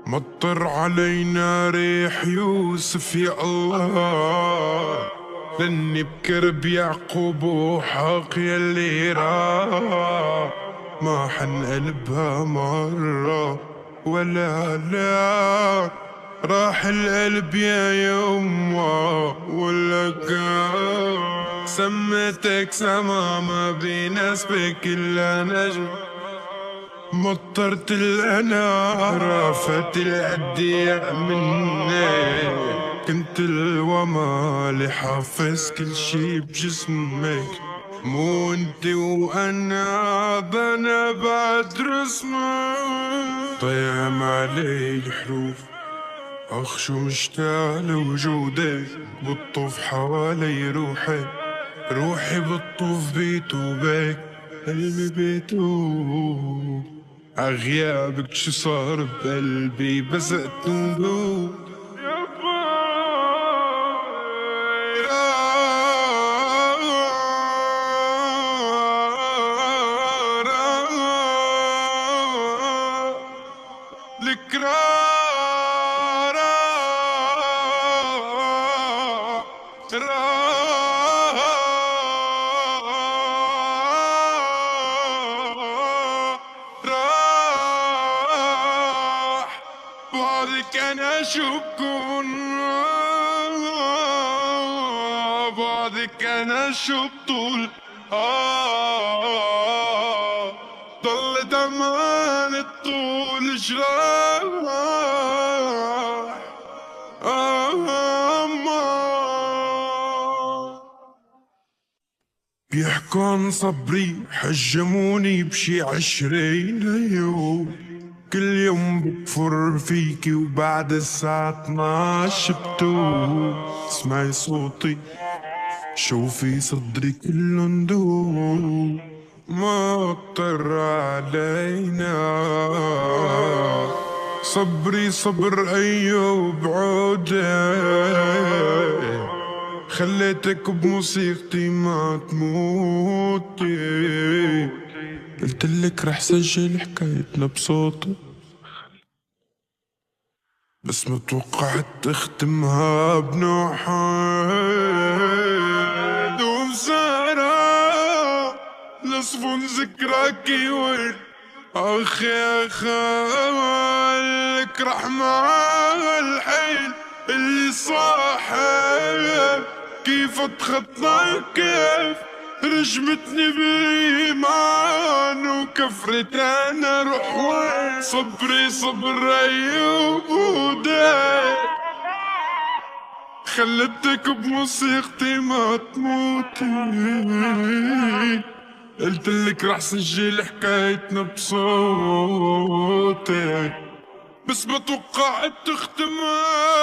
مطر علينا ريح يوسف يا الله، لاني بكرب يعقوب وحق يلي راح، ما حنقلبها مرة ولا لا، راح القلب يا يما ولا كان. سميتك سما ما بيناسبك إلا نجم، مطرت الأنارة فات الأدياء مني، كنت الومالي حافظ كل شي بجسمك، مو انتي وانا بنا بعد رسمك. طيعم علي الحروف اخ شو مشتاق لوجودك، بطوف حوالي روحي، روحي بتطوف بيت وبيك، قلبي بيته عغيابك شو صار بقلبي بزقت نبوح. بعدك انا شو بكون، بعدك انا شو بطول، ضلت امان الطول جراح. بيحكون صبري حجموني بشي 20 يوم، كل يوم بكفر فيكي وبعد الساعة 12 بتوب. اسمعي صوتي شوفي صدري كله ندوب، ما اضطر علينا صبري صبر أيوب عودي، خليتك بموسيقتي ما تموتي، قلتلك رح سجل حكايتنا بصوتي، بس ما توقعت تختمها بنوحات وبسارة لصفون ذكراكي وين. اخ يا خالك رحمة الحين اللي صاحب، كيف اتخطى كيف رجمتني بإيمان وكفرت أنا روح وين. صبري صبر أيوب وداي، خلتك بموسيقتي ما تموتي، قلتلك رح سجل حكايتنا بصوتي، بس ما توقعت تختمها